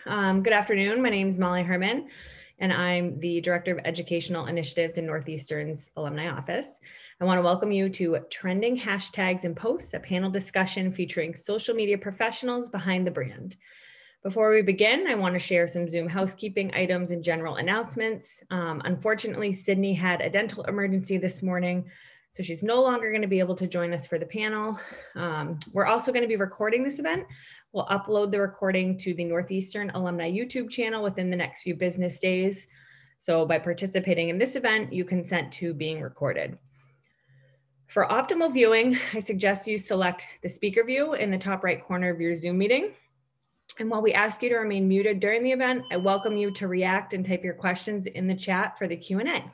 Good afternoon. My name is Molly Herman, and I'm the Director of Educational Initiatives in Northeastern's Alumni Office. I want to welcome you to Trending Hashtags and Posts, a panel discussion featuring social media professionals behind the brand. Before we begin, I want to share some Zoom housekeeping items and general announcements. Unfortunately, Sydney had a dental emergency this morning, so she's no longer going to be able to join us for the panel. We're also going to be recording this event. We'll upload the recording to the Northeastern Alumni YouTube channel within the next few business days. So by participating in this event, you consent to being recorded. For optimal viewing, I suggest you select the speaker view in the top right corner of your Zoom meeting. And while we ask you to remain muted during the event, I welcome you to react and type your questions in the chat for the Q&A.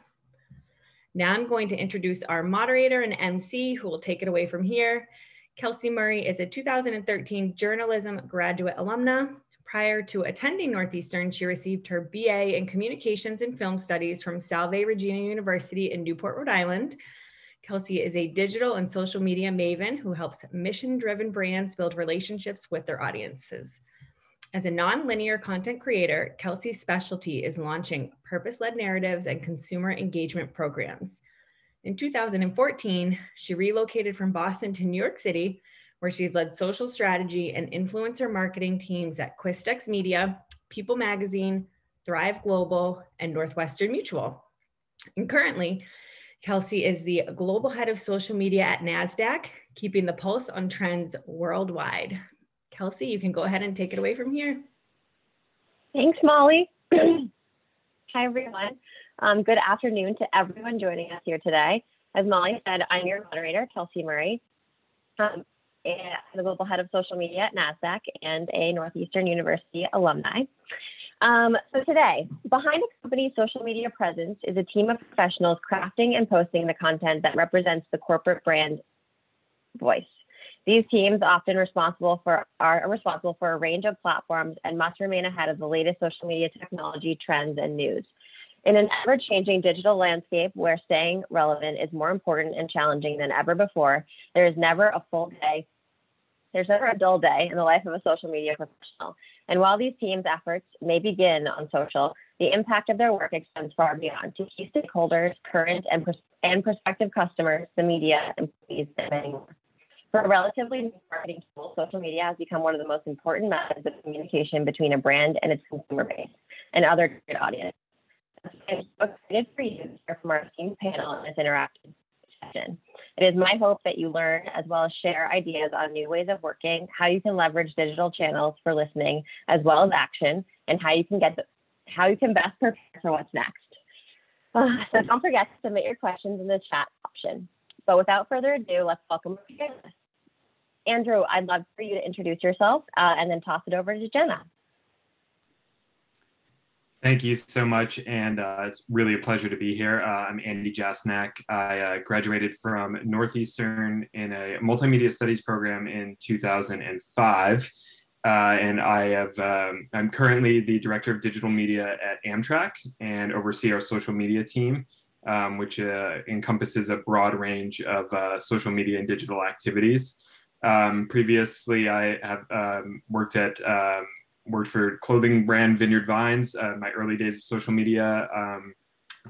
Now I'm going to introduce our moderator and MC who will take it away from here. Kelsey Murray is a 2013 journalism graduate alumna. Prior to attending Northeastern, she received her BA in Communications and Film Studies from Salve Regina University in Newport, Rhode Island. Kelsey is a digital and social media maven who helps mission-driven brands build relationships with their audiences. As a non-linear content creator, Kelsey's specialty is launching purpose-led narratives and consumer engagement programs. In 2014, she relocated from Boston to New York City, where she's led social strategy and influencer marketing teams at Quistex Media, People Magazine, Thrive Global, and Northwestern Mutual. And currently, Kelsey is the global head of social media at NASDAQ, keeping the pulse on trends worldwide. Kelsey, you can go ahead and take it away from here. Thanks, Molly. Hi, everyone. Good afternoon to everyone joining us here today. As Molly said, I'm your moderator, Kelsey Murray. I'm the global head of social media at NASDAQ and a Northeastern University alumni. So today, behind a company's social media presence is a team of professionals crafting and posting the content that represents the corporate brand voice. These teams, often are responsible for a range of platforms and must remain ahead of the latest social media technology trends and news. In an ever-changing digital landscape where staying relevant is more important and challenging than ever before, there's never a dull day in the life of a social media professional. And while these teams' efforts may begin on social, the impact of their work extends far beyond to key stakeholders, current and prospective customers, the media, employees, and many more. For a relatively new marketing tool, social media has become one of the most important methods of communication between a brand and its consumer base and other target audience. I'm so excited for you to hear from our team panel in this interactive session. It is my hope that you learn as well as share ideas on new ways of working, how you can leverage digital channels for listening as well as action, and how you can best prepare for what's next. So don't forget to submit your questions in the chat option. But without further ado, let's welcome our panelists. Andrew, I'd love for you to introduce yourself and then toss it over to Jenna. Thank you so much, and it's really a pleasure to be here. I'm Andy Jassnach. I graduated from Northeastern in a multimedia studies program in 2005, and I'm currently the director of digital media at Amtrak and oversee our social media team, which encompasses a broad range of social media and digital activities. Previously, I have worked for clothing brand Vineyard Vines, my early days of social media,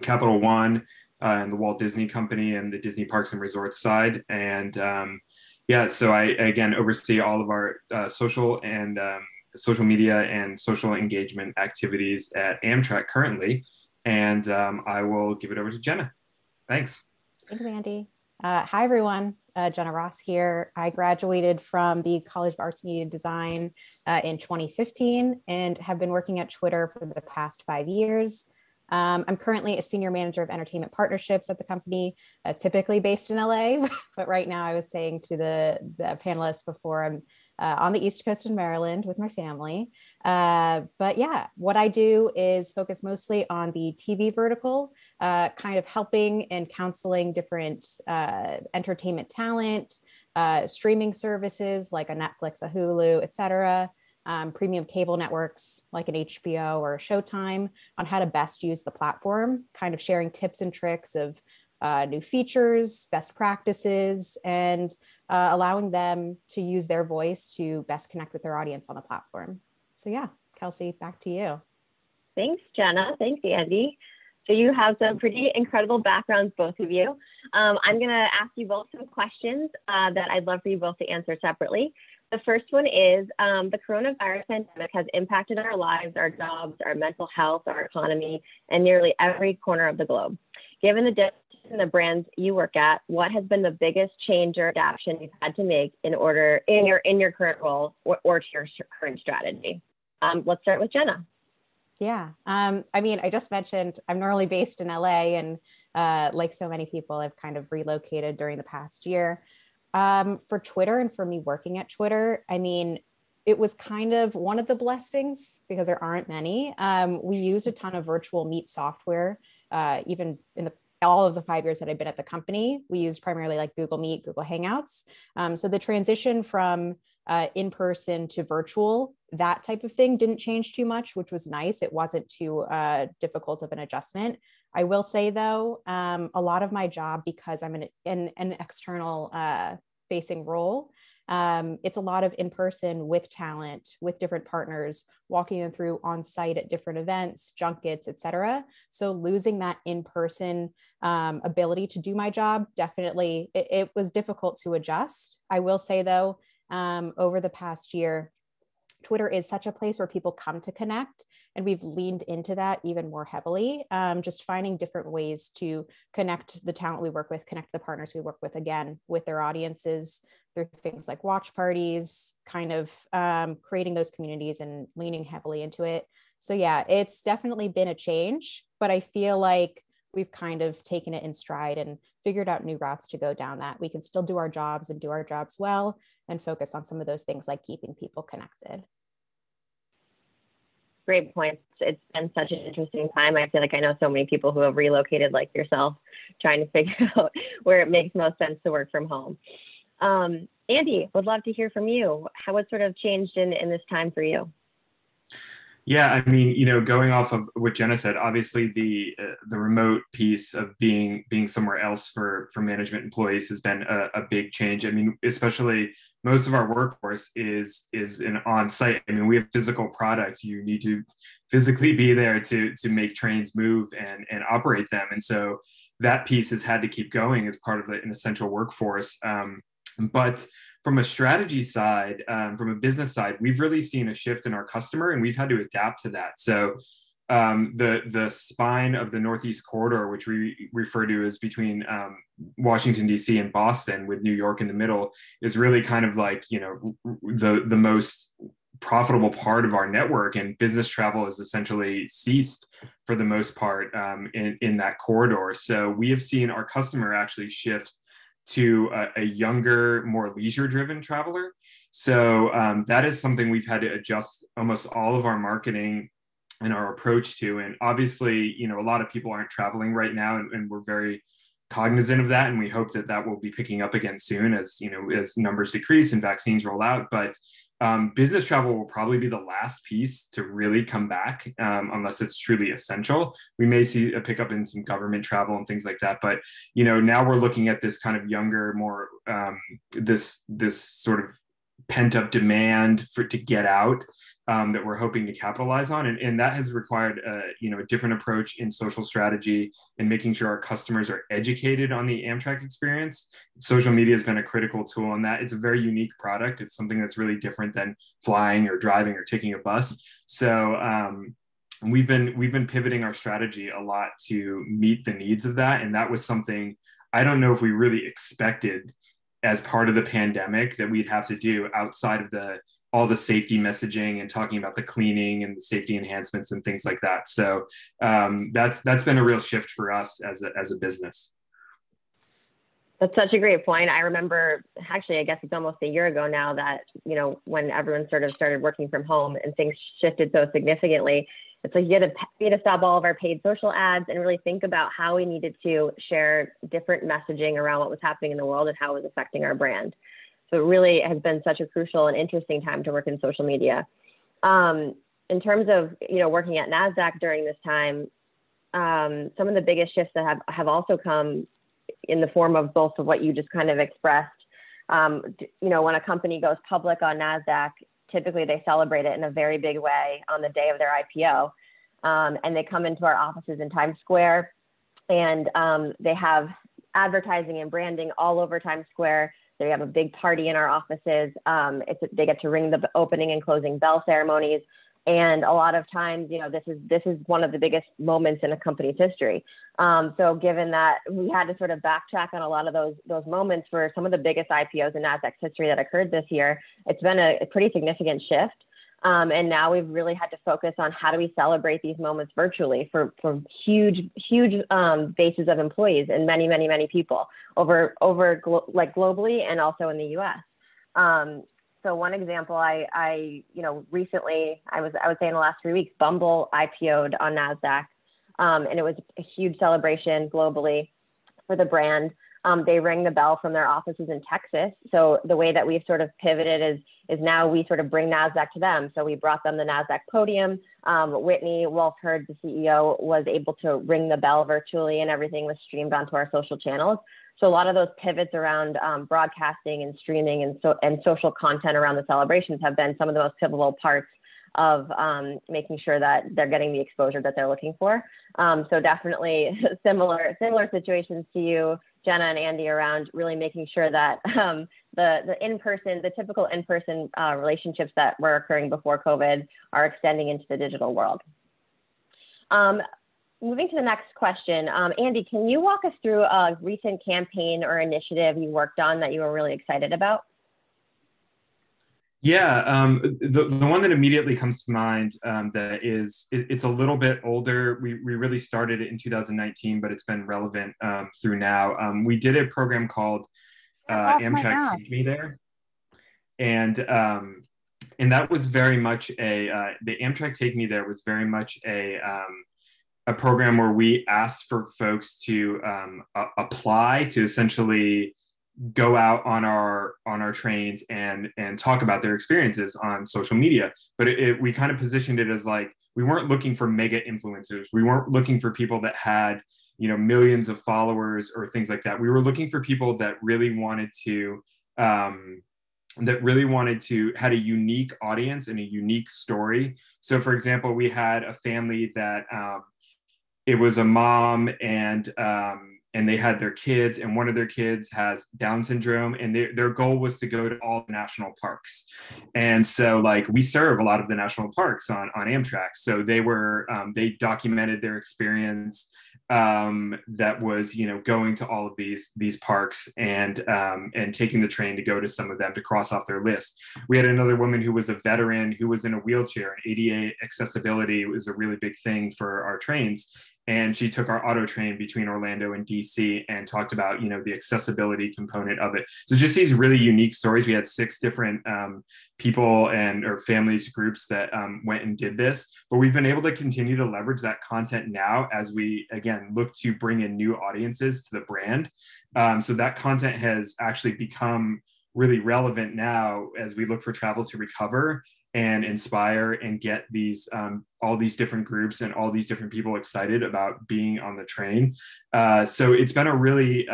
Capital One, and the Walt Disney Company and the Disney Parks and Resorts side. And so I, again, oversee all of our social media and social engagement activities at Amtrak currently. And I will give it over to Jenna. Thanks. Thanks, Andy. Hi, everyone. Jenna Ross here. I graduated from the College of Arts and Media Design in 2015 and have been working at Twitter for the past 5 years. I'm currently a senior manager of entertainment partnerships at the company, typically based in LA, but right now I was saying to the panelists before, I'm on the East Coast in Maryland with my family. But yeah, what I do is focus mostly on the TV vertical, kind of helping and counseling different entertainment talent, streaming services like a Netflix, a Hulu, et cetera, premium cable networks like an HBO or a Showtime on how to best use the platform, kind of sharing tips and tricks of new features, best practices, and allowing them to use their voice to best connect with their audience on the platform. So yeah, Kelsey, back to you. Thanks, Jenna. Thanks, Andy. So you have some pretty incredible backgrounds, both of you. I'm going to ask you both some questions that I'd love for you both to answer separately. The first one is, the coronavirus pandemic has impacted our lives, our jobs, our mental health, our economy, and nearly every corner of the globe. Given the difference in the brands you work at, what has been the biggest change or adaptation you've had to make in your current role or to your current strategy? Let's start with Jenna. Yeah. I mean, I just mentioned I'm normally based in LA, and like so many people, I've kind of relocated during the past year. For Twitter and for me working at Twitter, I mean, it was kind of one of the blessings because there aren't many. We used a ton of virtual meet software, even in all of the 5 years that I've been at the company. We used primarily like Google Meet, Google Hangouts. So the transition from in-person to virtual, that type of thing didn't change too much, which was nice. It wasn't too difficult of an adjustment. I will say though, a lot of my job, because I'm in an external facing role, it's a lot of in-person with talent, with different partners, walking them through on site at different events, junkets, et cetera. So losing that in-person ability to do my job, definitely, it was difficult to adjust. I will say though, over the past year, Twitter is such a place where people come to connect, and we've leaned into that even more heavily, just finding different ways to connect the talent we work with, connect the partners we work with, again, with their audiences through things like watch parties, kind of creating those communities and leaning heavily into it. So yeah, it's definitely been a change, but I feel like we've kind of taken it in stride and figured out new routes to go down that we can still do our jobs and do our jobs well and focus on some of those things like keeping people connected. Great points. It's been such an interesting time. I feel like I know so many people who have relocated like yourself, trying to figure out where it makes most sense to work from home. Andy, would love to hear from you. What sort of changed in this time for you? Yeah, I mean, going off of what Jenna said, obviously the remote piece of being somewhere else for management employees has been a big change. I mean, especially most of our workforce is an on-site. I mean, we have physical product. You need to physically be there to make trains move and operate them. And so that piece has had to keep going as part of an essential workforce. But from a strategy side, from a business side, we've really seen a shift in our customer, and we've had to adapt to that. So the spine of the Northeast corridor, which we refer to as between Washington, D.C. and Boston, with New York in the middle, is really kind of like, the most profitable part of our network, and business travel has essentially ceased for the most part in that corridor. So we have seen our customer actually shift to a younger, more leisure-driven traveler. So that is something we've had to adjust almost all of our marketing and our approach to. And obviously, a lot of people aren't traveling right now, and we're very cognizant of that. And we hope that will be picking up again soon as numbers decrease and vaccines roll out. But business travel will probably be the last piece to really come back, unless it's truly essential. We may see a pickup in some government travel and things like that. But, now we're looking at this kind of younger, more this sort of pent up demand to get out that we're hoping to capitalize on. And that has required a different approach in social strategy and making sure our customers are educated on the Amtrak experience. Social media has been a critical tool on that. It's a very unique product. It's something that's really different than flying or driving or taking a bus. So we've been pivoting our strategy a lot to meet the needs of that. And that was something I don't know if we really expected as part of the pandemic that we'd have to do outside of all the safety messaging and talking about the cleaning and the safety enhancements and things like that. So that's been a real shift for us as a business. That's such a great point. I remember, actually, I guess it's almost a year ago now that, when everyone sort of started working from home and things shifted so significantly, it's like we had to stop all of our paid social ads and really think about how we needed to share different messaging around what was happening in the world and how it was affecting our brand. So it really has been such a crucial and interesting time to work in social media. In terms of, working at NASDAQ during this time, some of the biggest shifts that have also come in the form of both of what you just kind of expressed. When a company goes public on NASDAQ, typically they celebrate it in a very big way on the day of their IPO. And they come into our offices in Times Square, and they have advertising and branding all over Times Square. They have a big party in our offices. They get to ring the opening and closing bell ceremonies. And a lot of times, you know, this is one of the biggest moments in a company's history. So given that we had to sort of backtrack on a lot of those moments for some of the biggest IPOs in NASDAQ's history that occurred this year, it's been a pretty significant shift. And now we've really had to focus on how do we celebrate these moments virtually for huge bases of employees and many people globally and also in the U.S. So one example, I recently, I would say in the last 3 weeks, Bumble IPO'd on NASDAQ, and it was a huge celebration globally for the brand. They rang the bell from their offices in Texas. So the way that we've sort of pivoted is now we sort of bring NASDAQ to them. So we brought them the NASDAQ podium. Whitney Wolfhard, the CEO, was able to ring the bell virtually, and everything was streamed onto our social channels. So a lot of those pivots around broadcasting and streaming and social content around the celebrations have been some of the most pivotal parts of making sure that they're getting the exposure that they're looking for. So definitely similar situations to you, Jenna and Andy, around really making sure that the typical in-person relationships that were occurring before COVID are extending into the digital world. Moving to the next question, Andy, can you walk us through a recent campaign or initiative you worked on that you were really excited about? Yeah, the one that immediately comes to mind it's a little bit older. We really started it in 2019, but it's been relevant through now. We did a program called Amtrak Take Me There, and that was very much the Amtrak Take Me There was very much a program where we asked for folks to apply to essentially go out on our trains and talk about their experiences on social media. But we kind of positioned it as like, we weren't looking for mega influencers. We weren't looking for people that had, you know, millions of followers or things like that. We were looking for people that really wanted to had a unique audience and a unique story. So for example, we had a family that it was a mom and they had their kids, and one of their kids has Down syndrome, and their goal was to go to all the national parks. And so like we serve a lot of the national parks on Amtrak. So they documented their experience that was, you know, going to all of these parks and taking the train to go to some of them to cross off their list. We had another woman who was a veteran who was in a wheelchair, and ADA accessibility was a really big thing for our trains. And she took our auto train between Orlando and DC and talked about, you know, the accessibility component of it. So just these really unique stories. We had 6 different people or families groups that went and did this, but we've been able to continue to leverage that content now as we, again, look to bring in new audiences to the brand. So that content has actually become really relevant now as we look for travel to recover and inspire and get these all these different groups and all these different people excited about being on the train. So it's been a really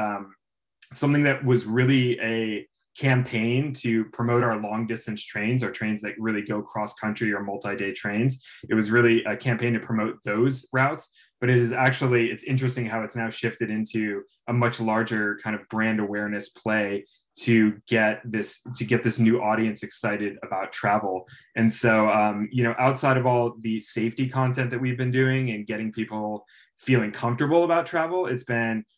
something that was really a campaign to promote our long distance trains, our trains that really go cross country or multi-day trains. It was really a campaign to promote those routes, but it's interesting how it's now shifted into a much larger kind of brand awareness play to get this new audience excited about travel. And so, you know, outside of all the safety content that we've been doing and getting people feeling comfortable about travel,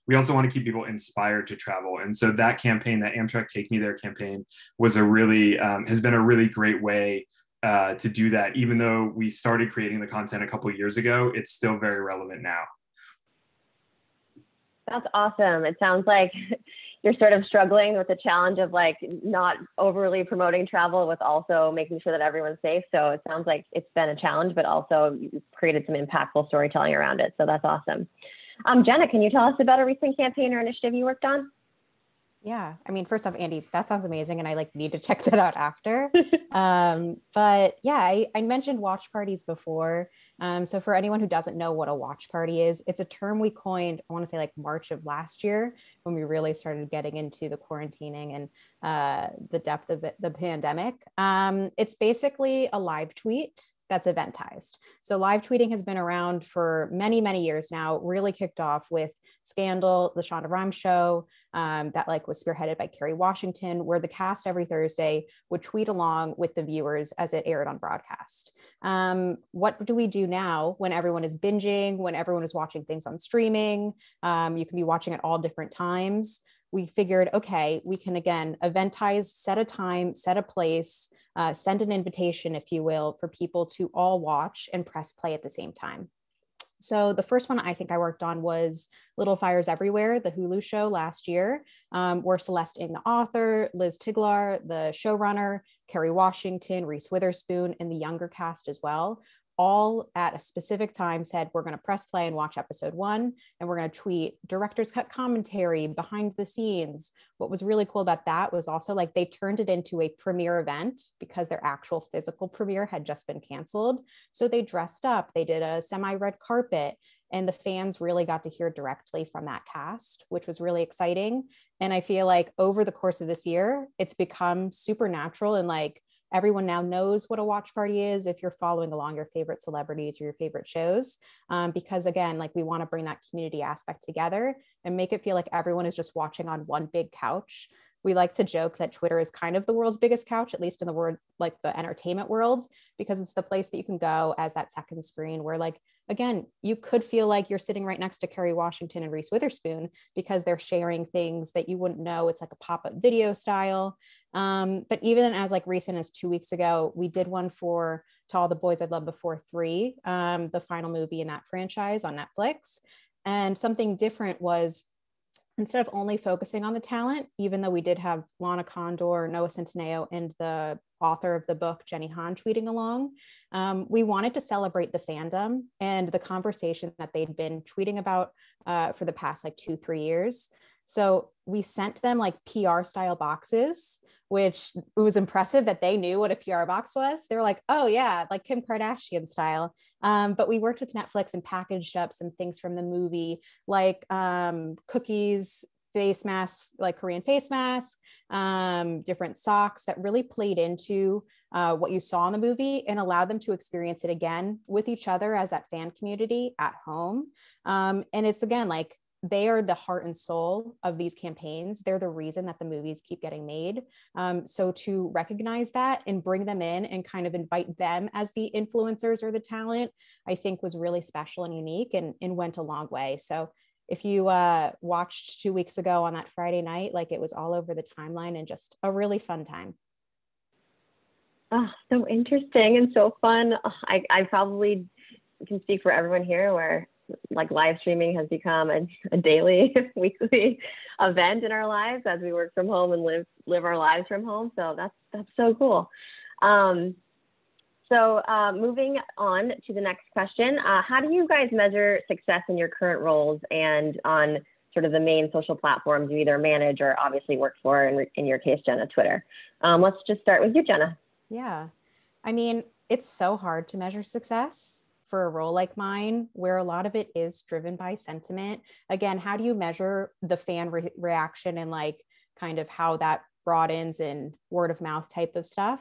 we also want to keep people inspired to travel. And so that campaign, that Amtrak Take Me There campaign, was has been a really great way to do that. Even though we started creating the content a couple of years ago, it's still very relevant now. That's awesome. It sounds like you're sort of struggling with the challenge of like not overly promoting travel with also making sure that everyone's safe. So it sounds like it's been a challenge, but also you've created some impactful storytelling around it. So that's awesome. Jenna, can you tell us about a recent campaign or initiative you worked on? Yeah. I mean, first off, Andy, that sounds amazing. And I like need to check that out after. But yeah, I mentioned watch parties before. So for anyone who doesn't know what a watch party is, it's a term we coined, I want to say like March of last year, when we really started getting into the quarantining and the depth of the pandemic. It's basically a live tweet that's eventized. So live tweeting has been around for many, many years now, really kicked off with Scandal, the Shonda Rhimes show, that like was spearheaded by Kerry Washington, where the cast every Thursday would tweet along with the viewers as it aired on broadcast. What do we do now when everyone is binging, when everyone is watching things on streaming? You can be watching at all different times. We figured, okay, we can again eventize, set a time, set a place, send an invitation, if you will, for people to all watch and press play at the same time. So the first one I think I worked on was Little Fires Everywhere, the Hulu show last year, where Celeste Ng, the author, Liz Tiglar, the showrunner, Kerry Washington, Reese Witherspoon, and the younger cast as well, all at a specific time said, we're going to press play and watch episode 1, and we're going to tweet director's cut commentary, behind the scenes. What was really cool about that was also like they turned it into a premiere event because their actual physical premiere had just been canceled. So they dressed up, they did a semi-red carpet, and the fans really got to hear directly from that cast, which was really exciting. And I feel like over the course of this year, it's become supernatural, and like everyone now knows what a watch party is if you're following along your favorite celebrities or your favorite shows, because again, like we want to bring that community aspect together and make it feel like everyone is just watching on one big couch. We like to joke that Twitter is kind of the world's biggest couch, at least in the word, like the entertainment world, because it's the place that you can go as that second screen where like, again, you could feel like you're sitting right next to Kerry Washington and Reese Witherspoon because they're sharing things that you wouldn't know. It's like a pop-up video style. But even as like recent as 2 weeks ago, we did one for To All the Boys I've Loved Before 3, the final movie in that franchise on Netflix. And something different was, instead of only focusing on the talent, even though we did have Lana Condor, Noah Centineo, and the author of the book, Jenny Han, tweeting along, we wanted to celebrate the fandom and the conversation that they'd been tweeting about for the past like 2-3 years. So we sent them like PR style boxes, which it was impressive that they knew what a PR box was. They were like, oh yeah, like Kim Kardashian style. But we worked with Netflix and packaged up some things from the movie, like cookies, face masks, like Korean face masks, different socks that really played into what you saw in the movie and allowed them to experience it again with each other as that fan community at home. And it's again, like, they are the heart and soul of these campaigns. They're the reason that the movies keep getting made. So to recognize that and bring them in and kind of invite them as the influencers or the talent, I think was really special and unique and went a long way. So if you watched 2 weeks ago on that Friday night, like it was all over the timeline and just a really fun time. Oh, so interesting and so fun. I probably can speak for everyone here where like live streaming has become a daily, weekly event in our lives as we work from home and live our lives from home. So that's so cool. So moving on to the next question, how do you guys measure success in your current roles and on sort of the main social platforms you either manage or obviously work for, in your case, Jenna, Twitter? Let's just start with you, Jenna. Yeah, I mean, it's so hard to measure success for a role like mine, where a lot of it is driven by sentiment. Again, how do you measure the fan reaction and like kind of how that broadens and word of mouth type of stuff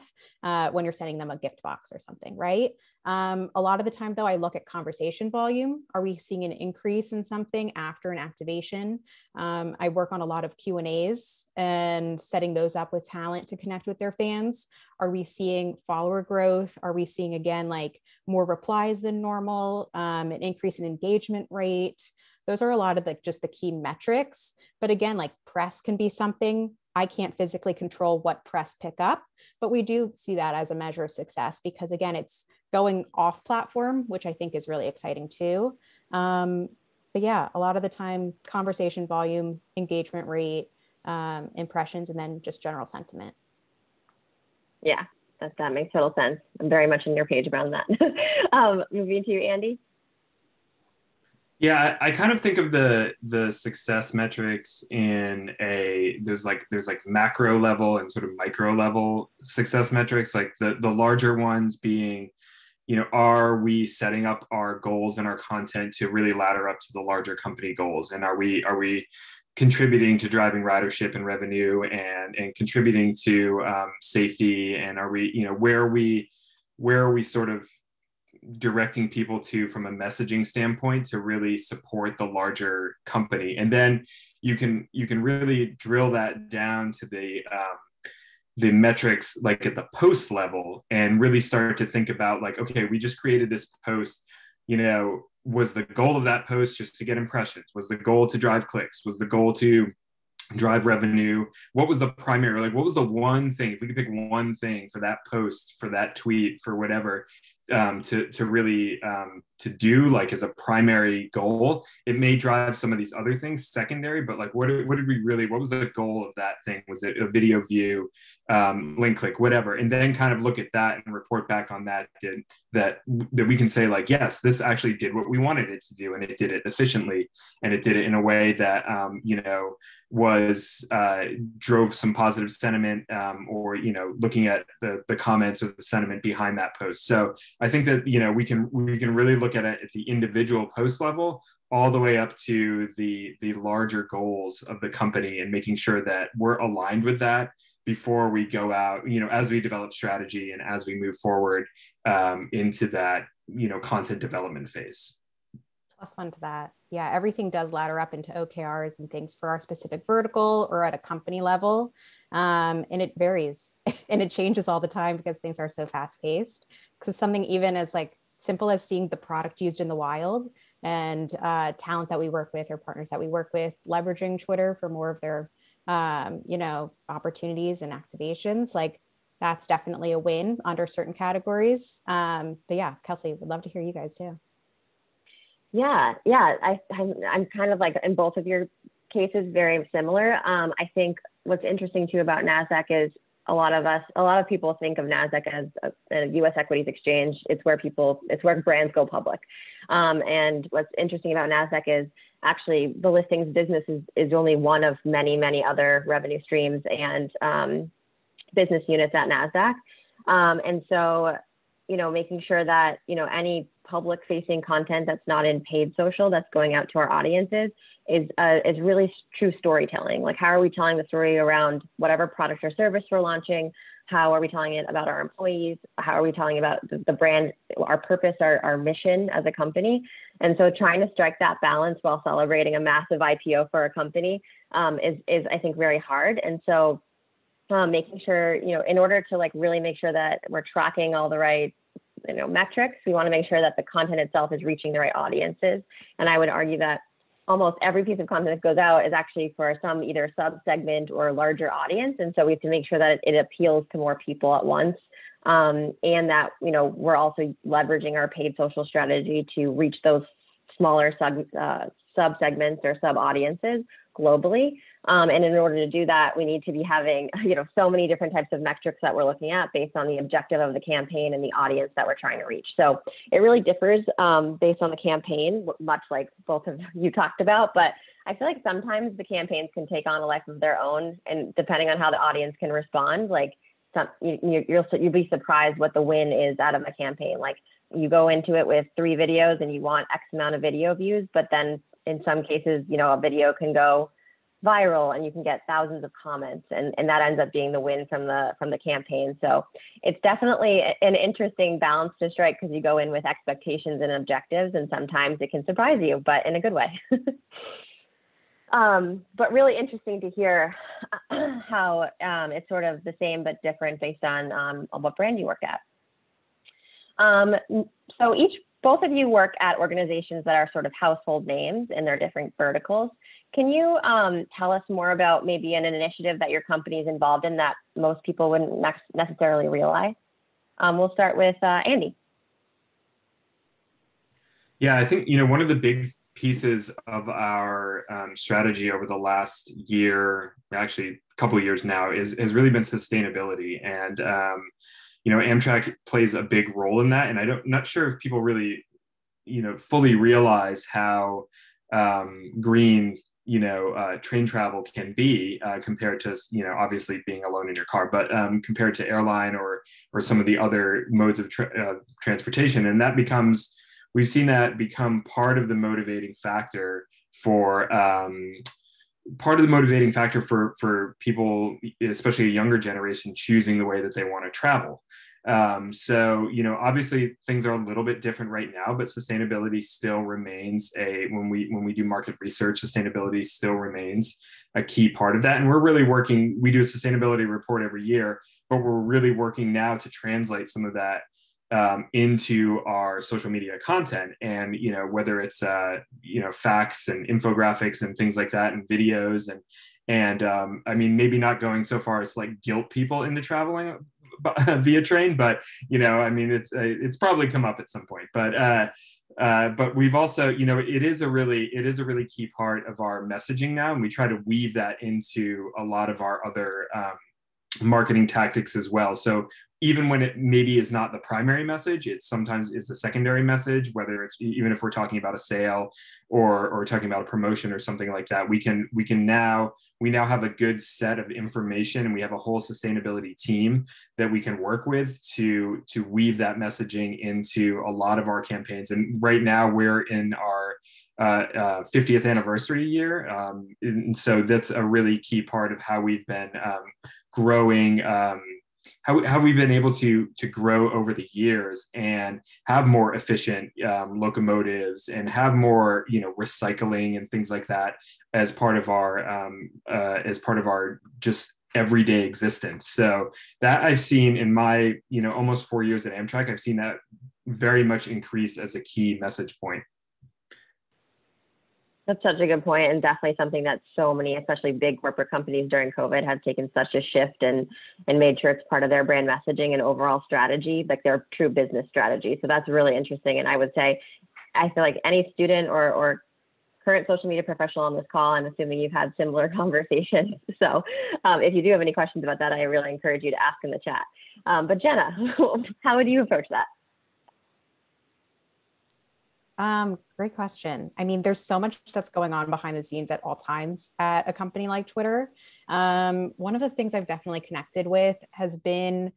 when you're sending them a gift box or something, right? A lot of the time though, I look at conversation volume. Are we seeing an increase in something after an activation? I work on a lot of Q&As and setting those up with talent to connect with their fans. Are we seeing follower growth? Are we seeing, again, like more replies than normal, an increase in engagement rate? Those are a lot of like just the key metrics. But again, like press can be something I can't physically control what press pick up, but we do see that as a measure of success because again, it's going off platform, which I think is really exciting too. But yeah, a lot of the time, conversation volume, engagement rate, impressions, and then just general sentiment. Yeah, that makes total sense. I'm very much on your page around that. Moving to you, Andy. Yeah, I kind of think of the success metrics in there's like macro level and sort of micro level success metrics, like the larger ones being, are we setting up our goals and our content to really ladder up to the larger company goals? And are we contributing to driving ridership and revenue and contributing to safety? And are we, where are we sort of directing people to from a messaging standpoint to really support the larger company? And then you can really drill that down to the metrics, like at the post level, and really start to think about, like, okay, we just created this post, was the goal of that post just to get impressions? Was the goal to drive clicks? Was the goal to drive revenue? What was the primary, like, what was the one thing, if we could pick one thing for that post, for that tweet, for whatever, to really to do, like, as a primary goal? It may drive some of these other things secondary, but like, what did we really, what was the goal of that thing? Was it a video view, link click, whatever? And then kind of look at that and report back on that, that we can say, like, yes, this actually did what we wanted it to do, and it did it efficiently, and it did it in a way that was drove some positive sentiment, or looking at the comments or the sentiment behind that post. So I think that we can really look at it at the individual post level, all the way up to the larger goals of the company, and making sure that we're aligned with that before we go out, as we develop strategy and as we move forward into that content development phase. Plus one to that. Yeah, everything does ladder up into OKRs and things for our specific vertical or at a company level. And it varies and it changes all the time because things are so fast paced. Because something even as like simple as seeing the product used in the wild, and talent that we work with or partners that we work with leveraging Twitter for more of their opportunities and activations, like that's definitely a win under certain categories. But yeah, Kelsey, would love to hear you guys too. Yeah. I'm kind of like in both of your cases, very similar. I think what's interesting too about NASDAQ is a lot of people think of NASDAQ as a U.S. equities exchange. It's where brands go public. And what's interesting about NASDAQ is actually the listings business is only one of many, many other revenue streams and business units at NASDAQ. And so, making sure that, any public facing content that's not in paid social that's going out to our audiences is really true storytelling. Like, how are we telling the story around whatever product or service we're launching? How are we telling it about our employees? How are we telling about the brand, our purpose, our mission as a company? And so trying to strike that balance while celebrating a massive IPO for a company is I think very hard. And so making sure, in order to like really make sure that we're tracking all the right metrics, we want to make sure that the content itself is reaching the right audiences. And I would argue that almost every piece of content that goes out is actually for some either sub-segment or larger audience. And so we have to make sure that it appeals to more people at once. And that, we're also leveraging our paid social strategy to reach those smaller sub-segments or sub-audiences globally. And in order to do that, we need to be having, so many different types of metrics that we're looking at based on the objective of the campaign and the audience that we're trying to reach. So it really differs based on the campaign, much like both of you talked about. But I feel like sometimes the campaigns can take on a life of their own, and depending on how the audience can respond, like you'll be surprised what the win is out of a campaign. Like, you go into it with 3 videos and you want X amount of video views, but then in some cases, a video can go viral and you can get thousands of comments, and that ends up being the win from the campaign. So it's definitely an interesting balance to strike, because you go in with expectations and objectives, and sometimes it can surprise you, but in a good way. But really interesting to hear how it's sort of the same but different based on what brand you work at. So both of you work at organizations that are sort of household names in their different verticals. Can you tell us more about maybe an initiative that your company is involved in that most people wouldn't necessarily realize? We'll start with Andy. Yeah, I think, one of the big pieces of our strategy over the last year, actually a couple of years now, has really been sustainability. And, Amtrak plays a big role in that. And I'm not sure if people really fully realize how green train travel can be compared to obviously being alone in your car, but compared to airline or some of the other modes of transportation. And we've seen that become part of the motivating factor for people, especially a younger generation, choosing the way that they want to travel. So, obviously things are a little bit different right now, but sustainability still remains when we do market research, sustainability still remains a key part of that. And we're really working, we do a sustainability report every year, but we're really working now to translate some of that into our social media content, and whether it's facts and infographics and things like that, and videos, and I mean, maybe not going so far as like guilt people into traveling via train, but I mean, it's probably come up at some point, but we've also, it is a really key part of our messaging now, and we try to weave that into a lot of our other marketing tactics as well. So even when it maybe is not the primary message, it sometimes is a secondary message, whether it's, even if we're talking about a sale or talking about a promotion or something like that, we now have a good set of information, and we have a whole sustainability team that we can work with to weave that messaging into a lot of our campaigns. And right now we're in our 50th anniversary year. And so that's a really key part of how we've been growing, how we've been able to grow over the years and have more efficient locomotives and have more recycling and things like that as part of our just everyday existence. So that I've seen in my almost 4 years at Amtrak, I've seen that very much increase as a key message point. That's such a good point, and definitely something that so many, especially big corporate companies during COVID, have taken such a shift and made sure it's part of their brand messaging and overall strategy, like their true business strategy. So that's really interesting. And I would say, I feel like any student or current social media professional on this call, I'm assuming you've had similar conversations. So if you do have any questions about that, I really encourage you to ask in the chat. But Jenna, how would you approach that? Great question. I mean, there's so much that's going on behind the scenes at all times at a company like Twitter. One of the things I've definitely connected with has been,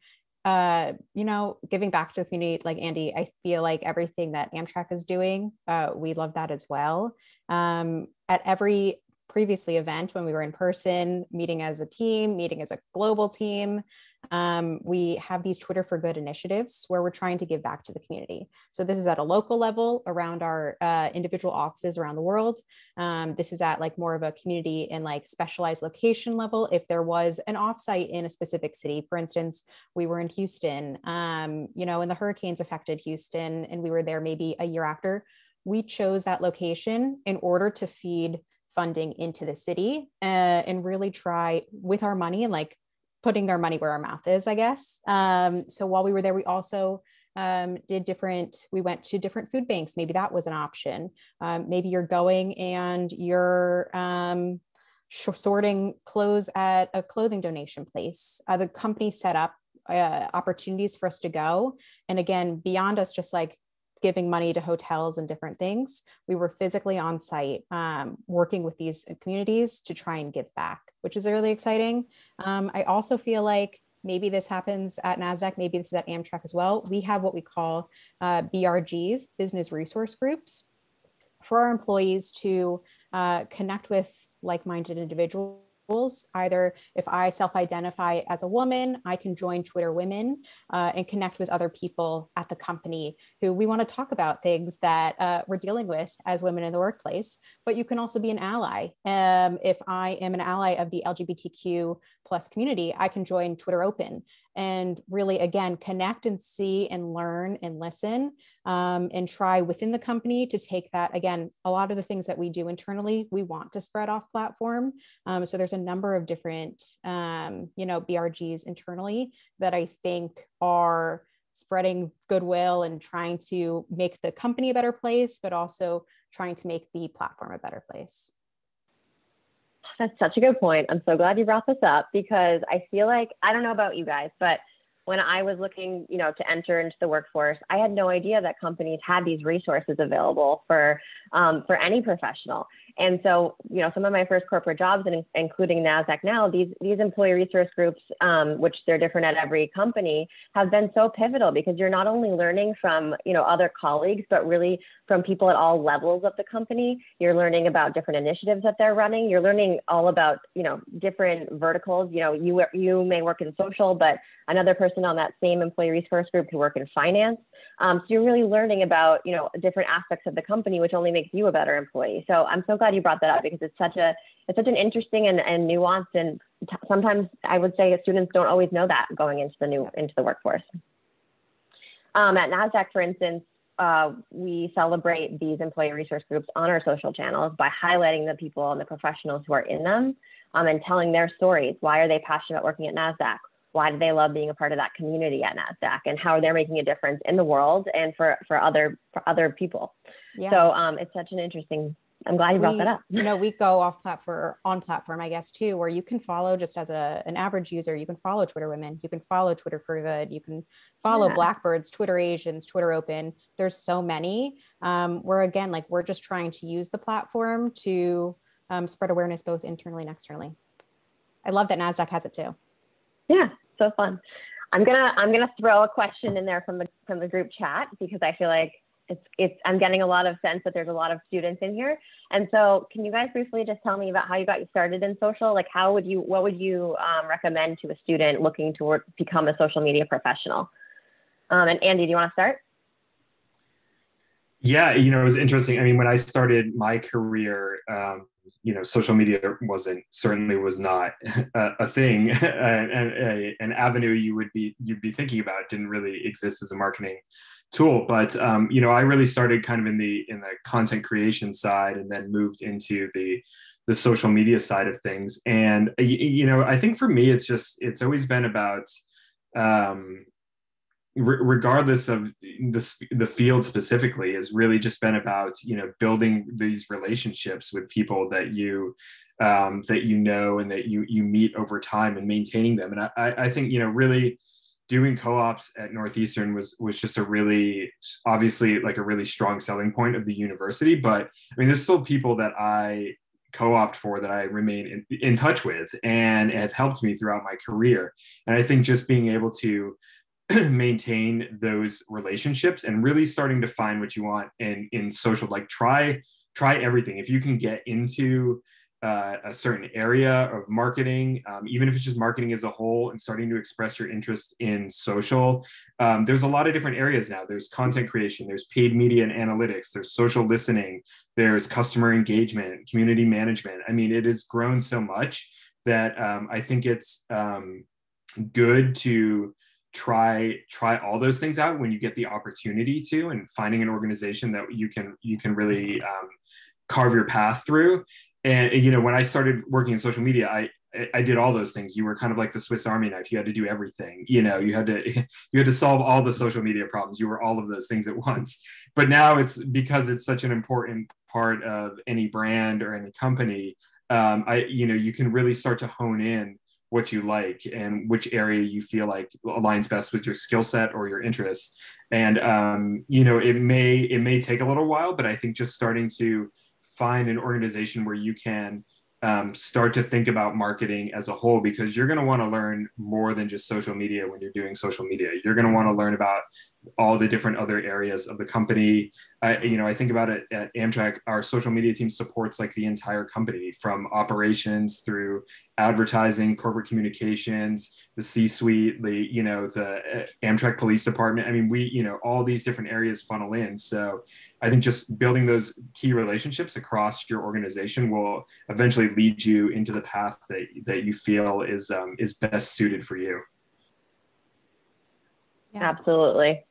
giving back to the community. Like Andy, I feel like everything that Amtrak is doing, we love that as well. At every previously event, when we were in person, meeting as a team, meeting as a global team, we have these Twitter for Good initiatives where we're trying to give back to the community. So this is at a local level around our individual offices around the world. This is at like more of a community and like specialized location level. If there was an offsite in a specific city, for instance, we were in Houston, and the hurricanes affected Houston, and we were there maybe a year after. We chose that location in order to feed funding into the city and really try with our money and like putting our money where our mouth is, I guess. So while we were there, we also we went to different food banks. Maybe that was an option. Maybe you're going and you're sorting clothes at a clothing donation place. The company set up opportunities for us to go. And again, beyond us just like giving money to hotels and different things, we were physically on site working with these communities to try and give back, which is really exciting. I also feel like maybe this happens at NASDAQ, maybe this is at Amtrak as well. We have what we call BRGs, business resource groups, for our employees to connect with like-minded individuals. Either if I self-identify as a woman, I can join Twitter Women and connect with other people at the company who we want to talk about things that we're dealing with as women in the workplace. But you can also be an ally. If I am an ally of the LGBTQ+ community, I can join Twitter Open and really, again, connect and see and learn and listen and try within the company to take that. Again, a lot of the things that we do internally, we want to spread off platform. So there's a number of different, BRGs internally that I think are spreading goodwill and trying to make the company a better place, but also trying to make the platform a better place. That's such a good point. I'm so glad you brought this up, because I feel like, I don't know about you guys, but when I was looking, to enter into the workforce, I had no idea that companies had these resources available for any professional. And so, some of my first corporate jobs, and including NASDAQ now, these employee resource groups, which they're different at every company, have been so pivotal because you're not only learning from, other colleagues, but really from people at all levels of the company. You're learning about different initiatives that they're running. You're learning all about, different verticals. You may work in social, but another person on that same employee resource group could work in finance. So you're really learning about, different aspects of the company, which only makes you a better employee. So I'm so glad you brought that up because it's such an interesting and nuanced, and sometimes I would say students don't always know that going into the workforce. At NASDAQ, for instance, we celebrate these employee resource groups on our social channels by highlighting the people and the professionals who are in them, and telling their stories. Why are they passionate about working at NASDAQ? Why do they love being a part of that community at NASDAQ, and how they're making a difference in the world and for other people? Yeah. So it's such an interesting, I'm glad you brought that up. We go off platform, on platform, I guess, too, where you can follow just as an average user, you can follow Twitter Women, you can follow Twitter for Good, you can follow Blackbirds, Twitter Asians, Twitter Open. There's so many, where again, like we're just trying to use the platform to spread awareness both internally and externally. I love that NASDAQ has it too. Yeah, so fun. I'm gonna throw a question in there from the group chat because I feel like I'm getting a lot of sense that there's a lot of students in here. And so can you guys briefly just tell me about how you got started in social? Like what would you recommend to a student looking to become a social media professional? And Andy, do you want to start? Yeah, it was interesting. I mean, when I started my career, social media certainly was not a thing, an avenue you'd be thinking about. Didn't really exist as a marketing tool. But I really started kind of in the content creation side, and then moved into the social media side of things. And I think for me, it's always been about regardless of the field specifically, has really just been about building these relationships with people that you and that you meet over time, and maintaining them. And I think really doing co-ops at Northeastern was just obviously like a really strong selling point of the university. But I mean, there's still people that I co-opt for that I remain in touch with and have helped me throughout my career. And I think just being able to maintain those relationships and really starting to find what you want in social, like try everything. If you can get into a certain area of marketing, even if it's just marketing as a whole, and starting to express your interest in social, there's a lot of different areas now. There's content creation, there's paid media and analytics, there's social listening, there's customer engagement, community management. I mean, it has grown so much that I think it's good to try all those things out when you get the opportunity to, and finding an organization that you can really carve your path through. And when I started working in social media, I did all those things. You were kind of like the Swiss Army knife. You had to do everything. You had to solve all the social media problems. You were all of those things at once. But now it's because it's such an important part of any brand or any company. You can really start to hone in what you like and which area you feel like aligns best with your skill set or your interests. And it may take a little while, but I think just starting to find an organization where you can start to think about marketing as a whole, because you're going to want to learn more than just social media when you're doing social media. You're going to want to learn about all the different other areas of the company. I think about it at Amtrak, our social media team supports like the entire company, from operations through advertising, corporate communications, the C-suite, the Amtrak police department. I mean, all these different areas funnel in. So I think just building those key relationships across your organization will eventually lead you into the path that you feel is best suited for you. Yeah. Absolutely.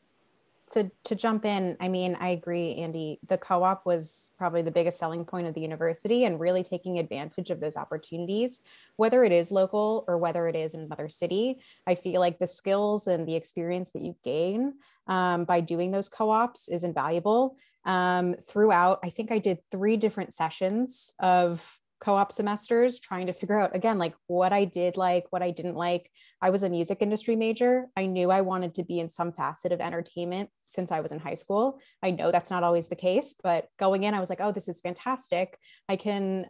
To jump in, I mean, I agree, Andy. The co-op was probably the biggest selling point of the university, and really taking advantage of those opportunities, whether it is local or whether it is in another city. I feel like the skills and the experience that you gain by doing those co-ops is invaluable. Throughout, I think I did 3 different sessions of co-op semesters trying to figure out, again, like what I did like, what I didn't like. I was a music industry major. I knew I wanted to be in some facet of entertainment since I was in high school. I know that's not always the case, but going in, I was like, oh, this is fantastic. I can,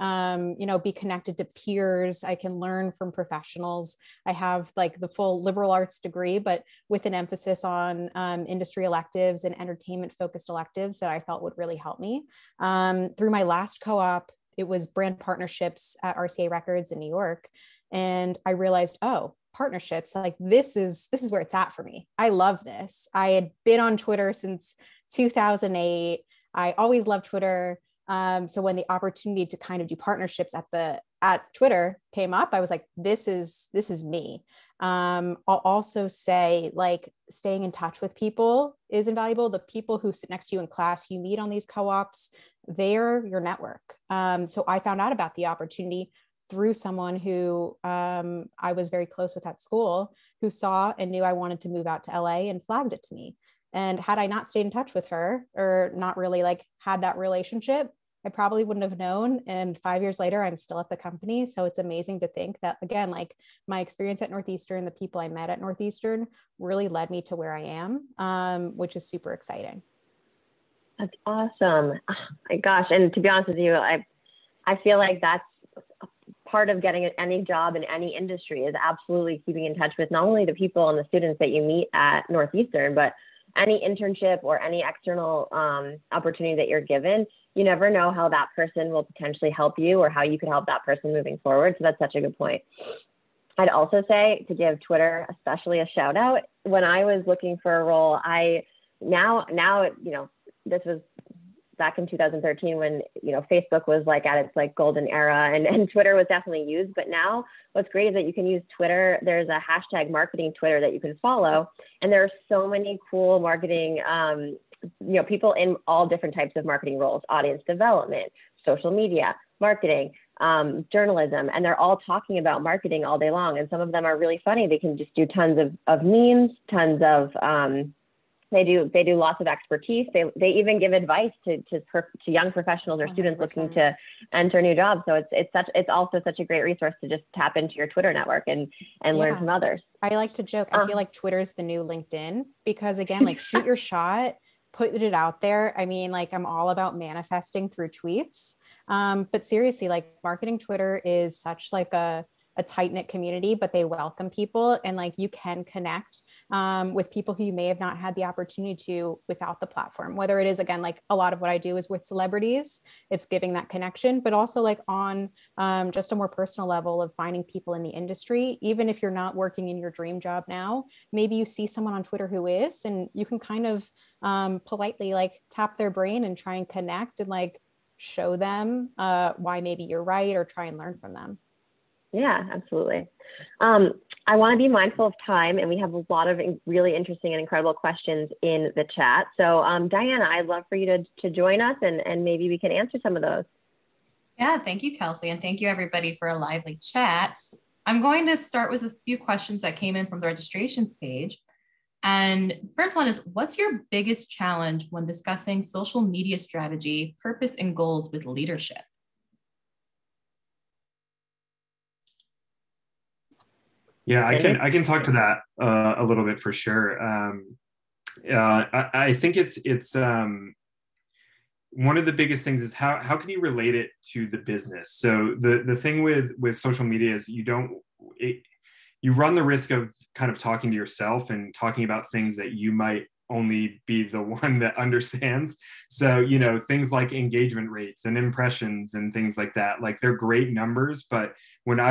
be connected to peers. I can learn from professionals. I have like the full liberal arts degree, but with an emphasis on industry electives and entertainment focused electives that I felt would really help me. Through my last co-op, it was brand partnerships at RCA Records in New York. And I realized, oh, partnerships, like this is where it's at for me. I love this. I had been on Twitter since 2008. I always loved Twitter. So when the opportunity to kind of do partnerships at Twitter came up, I was like, this is me. I'll also say, like, staying in touch with people is invaluable. The people who sit next to you in class, you meet on these co-ops, they're your network. So I found out about the opportunity through someone who I was very close with at school, who saw and knew I wanted to move out to LA and flagged it to me. And had I not stayed in touch with her, or not really like had that relationship, I probably wouldn't have known. And 5 years later, I'm still at the company. So it's amazing to think that, again, like my experience at Northeastern, the people I met at Northeastern really led me to where I am, which is super exciting. That's awesome. Oh my gosh. And to be honest with you, I feel like that's part of getting any job in any industry, is absolutely keeping in touch with not only the people and the students that you meet at Northeastern, but any internship or any external opportunity that you're given. You never know how that person will potentially help you or how you could help that person moving forward. So that's such a good point. I'd also say to give Twitter especially a shout out. When I was looking for a role, this was back in 2013 when, Facebook was like at its like golden era, and Twitter was definitely used. But now what's great is that you can use Twitter. There's a hashtag marketing Twitter that you can follow. And there are so many cool marketing, people in all different types of marketing roles, audience development, social media, marketing, journalism, and they're all talking about marketing all day long. And some of them are really funny. They can just do tons of memes, tons of, they do lots of expertise. They even give advice to young professionals or 100%. Students looking to enter new jobs. So it's also such a great resource to just tap into your Twitter network and learn from others. I like to joke. I feel like Twitter is the new LinkedIn, because again, like shoot your shot, put it out there. I mean, like I'm all about manifesting through tweets. But seriously, like marketing Twitter is such like a tight-knit community, but they welcome people, and like you can connect with people who you may have not had the opportunity to without the platform. Whether it is, again, like a lot of what I do is with celebrities, it's giving that connection, but also like on just a more personal level of finding people in the industry. Even if you're not working in your dream job now, maybe you see someone on Twitter who is, and you can kind of politely like tap their brain and try and connect and like show them why maybe you're right, or try and learn from them. Yeah, absolutely. I want to be mindful of time, and we have a lot of really interesting and incredible questions in the chat. So Diana, I'd love for you to join us, and maybe we can answer some of those. Yeah, thank you, Kelsey. And thank you everybody for a lively chat. I'm going to start with a few questions that came in from the registration page. And first one is, what's your biggest challenge when discussing social media strategy, purpose, and goals with leadership? Yeah, I can talk to that a little bit for sure. I think it's one of the biggest things is how can you relate it to the business? So the thing with social media is you run the risk of kind of talking to yourself and talking about things that you might only be the one that understands. So, things like engagement rates and impressions and things like that, like they're great numbers. But when I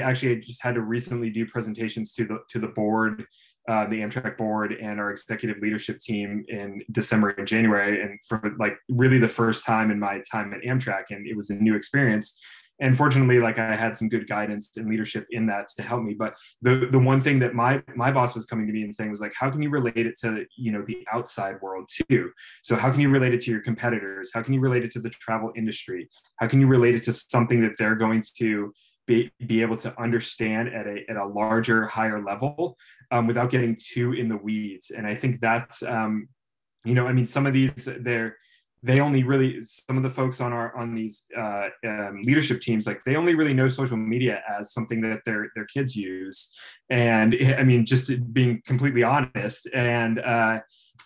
actually just had to recently do presentations to the board, the Amtrak board and our executive leadership team in December and January. And for like really the first time in my time at Amtrak, and it was a new experience. And fortunately, like I had some good guidance and leadership in that to help me. But the one thing that my boss was coming to me and saying was like, how can you relate it to, the outside world too? So how can you relate it to your competitors? How can you relate it to the travel industry? How can you relate it to something that they're going to be able to understand at a larger, higher level without getting too in the weeds? And I think that's, some of these, they only really, some of the folks on these leadership teams, like they only really know social media as something that their kids use. And I mean, just being completely honest. And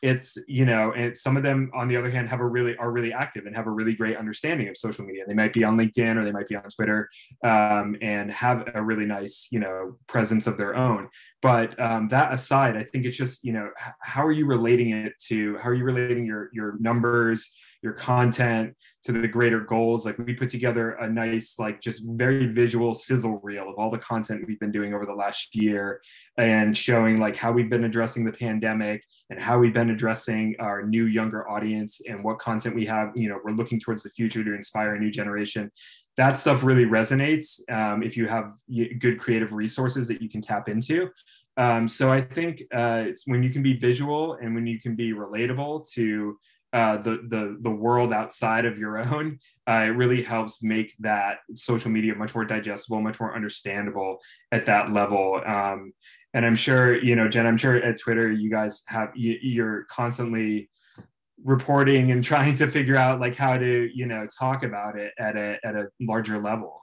it's, you know, and some of them on the other hand are really active and have a really great understanding of social media. They might be on LinkedIn or they might be on Twitter, and have a really nice, you know, presence of their own. But that aside, I think it's just, you know, how are you relating your numbers, your content to the greater goals? Like we put together a nice, like just very visual sizzle reel of all the content we've been doing over the last year, and showing like how we've been addressing the pandemic and how we've been addressing our new younger audience and what content we have. You know, we're looking towards the future to inspire a new generation. That stuff really resonates if you have good creative resources that you can tap into. So I think it's when you can be visual and when you can be relatable to the world outside of your own, it really helps make that social media much more digestible, much more understandable at that level. And I'm sure, you know, Jen, I'm sure at Twitter, you guys you're constantly reporting and trying to figure out like how to, you know, talk about it at a larger level.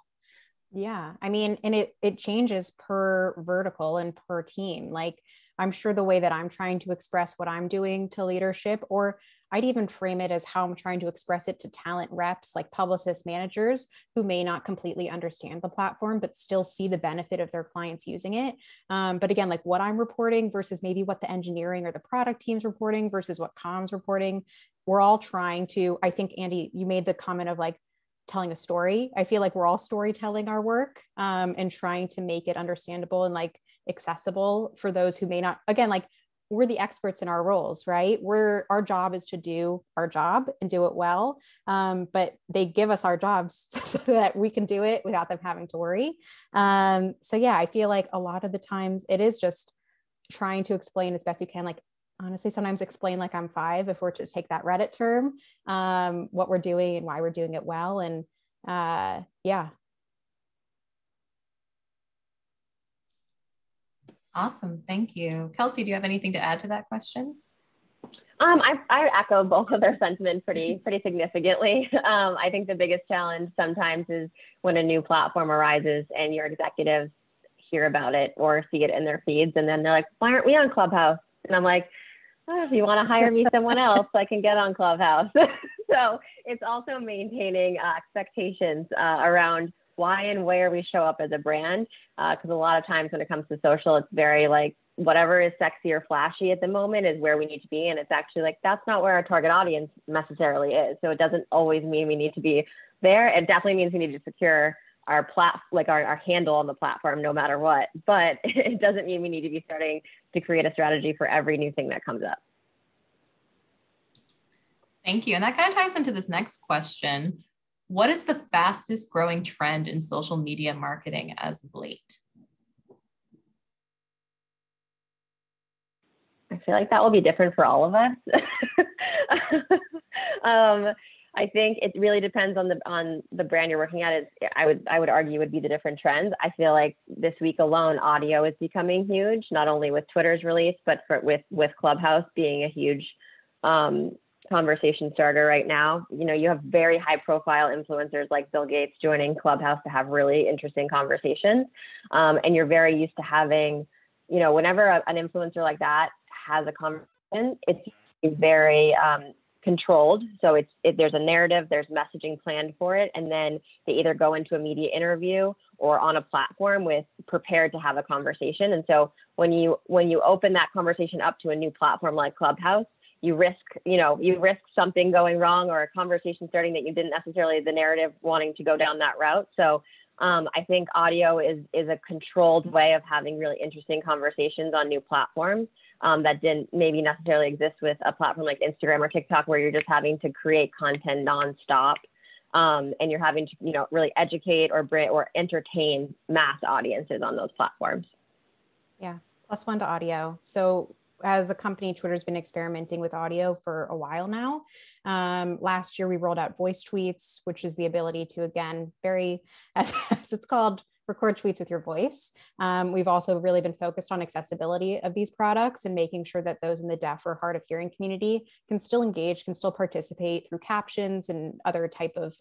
Yeah, I mean, and it changes per vertical and per team. Like I'm sure the way that I'm trying to express what I'm doing to leadership, or I'd even frame it as how I'm trying to express it to talent reps, like publicist managers who may not completely understand the platform, but still see the benefit of their clients using it. But again, like what I'm reporting versus maybe what the engineering or the product team's reporting versus what comms reporting, we're all trying to, I think, Andy, you made the comment of like telling a story. I feel like we're all storytelling our work and trying to make it understandable and like accessible for those who may not, again, like we're the experts in our roles, right? Our job is to do our job and do it well. But they give us our jobs so that we can do it without them having to worry. So yeah, I feel like a lot of the times it is just trying to explain as best you can. Like honestly, sometimes explain like I'm five, if we're to take that Reddit term, what we're doing and why we're doing it well. And yeah. Awesome. Thank you. Kelsey, do you have anything to add to that question? I echo both of their sentiments pretty significantly. I think the biggest challenge sometimes is when a new platform arises and your executives hear about it or see it in their feeds, and then they're like, why aren't we on Clubhouse? And I'm like, oh, if you want to hire me someone else, I can get on Clubhouse. So it's also maintaining expectations around why and where we show up as a brand. Because a lot of times when it comes to social, it's very like whatever is sexy or flashy at the moment is where we need to be. And it's actually like, that's not where our target audience necessarily is. So it doesn't always mean we need to be there. It definitely means we need to secure our our handle on the platform no matter what. But it doesn't mean we need to be starting to create a strategy for every new thing that comes up. Thank you. And that kind of ties into this next question. What is the fastest growing trend in social media marketing as of late? I feel like that will be different for all of us. I think it really depends on the brand you're working at. I would argue would be the different trends. I feel like this week alone, audio is becoming huge, not only with Twitter's release, but with Clubhouse being a huge conversation starter right now. You know, you have very high profile influencers like Bill Gates joining Clubhouse to have really interesting conversations. And you're very used to having, you know, whenever an influencer like that has a conversation, it's very controlled. So there's a narrative, there's messaging planned for it. And then they either go into a media interview or on a platform prepared to have a conversation. And so when you open that conversation up to a new platform like Clubhouse, you risk something going wrong or a conversation starting that you didn't necessarily the narrative wanting to go down that route. So I think audio is a controlled way of having really interesting conversations on new platforms that didn't maybe necessarily exist with a platform like Instagram or TikTok, where you're just having to create content nonstop. And you're having to, you know, really educate or entertain mass audiences on those platforms. Yeah, +1 to audio. So as a company, Twitter's been experimenting with audio for a while now. Last year, we rolled out voice tweets, which is the ability to, again, as it's called, record tweets with your voice. We've also really been focused on accessibility of these products and making sure that those in the deaf or hard of hearing community can still engage, can still participate through captions and other type of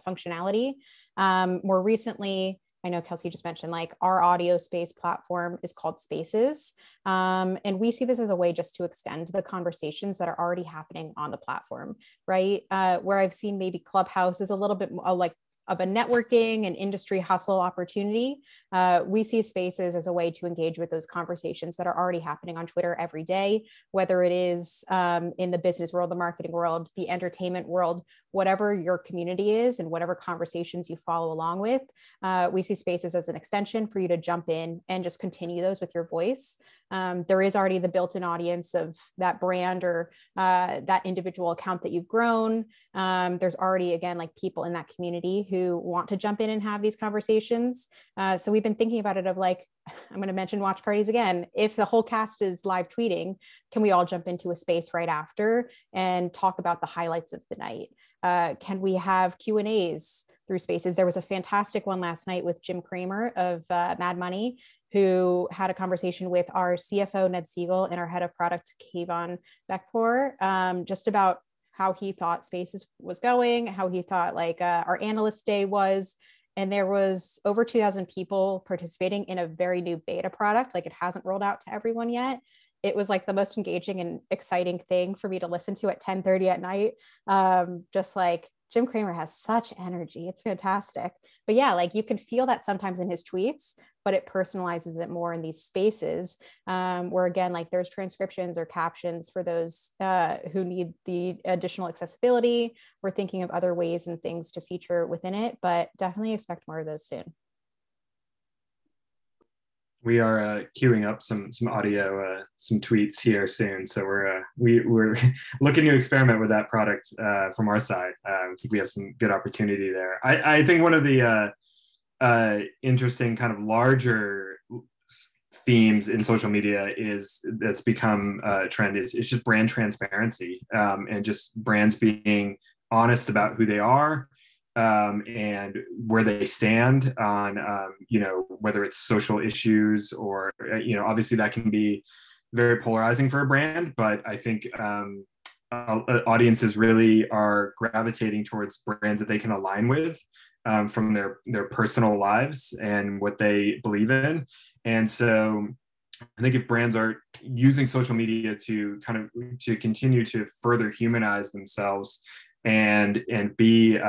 functionality. More recently, I know Kelsey just mentioned, like, our audio space platform is called Spaces. And we see this as a way just to extend the conversations that are already happening on the platform, right? Where I've seen maybe Clubhouse is a little bit more like of a networking and industry hustle opportunity. We see Spaces as a way to engage with those conversations that are already happening on Twitter every day, whether it is in the business world, the marketing world, the entertainment world, whatever your community is and whatever conversations you follow along with. We see Spaces as an extension for you to jump in and just continue those with your voice. There is already the built-in audience of that brand or that individual account that you've grown. There's already, again, like people in that community who want to jump in and have these conversations. So we've been thinking about it of like, I'm going to mention watch parties again. If the whole cast is live tweeting, can we all jump into a space right after and talk about the highlights of the night? Can we have Q&As through Spaces? There was a fantastic one last night with Jim Cramer of Mad Money, who had a conversation with our CFO, Ned Siegel, and our head of product, Kayvon Beckpour, just about how he thought Spaces was going, how he thought like our analyst day was. And there was over 2,000 people participating in a very new beta product. Like, it hasn't rolled out to everyone yet. It was like the most engaging and exciting thing for me to listen to at 10:30 at night. Just like, Jim Cramer has such energy. It's fantastic. But yeah, like, you can feel that sometimes in his tweets, but it personalizes it more in these spaces where, again, like, there's transcriptions or captions for those who need the additional accessibility. We're thinking of other ways and things to feature within it, but definitely expect more of those soon. We are queuing up some audio, some tweets here soon. So we're looking to experiment with that product from our side. I think we have some good opportunity there. I think one of the interesting kind of larger themes in social media that's become a trend is it's just brand transparency and just brands being honest about who they are. And where they stand on, whether it's social issues or, obviously that can be very polarizing for a brand, but I think audiences really are gravitating towards brands that they can align with from their personal lives and what they believe in. And so I think if brands are using social media to continue to further humanize themselves and be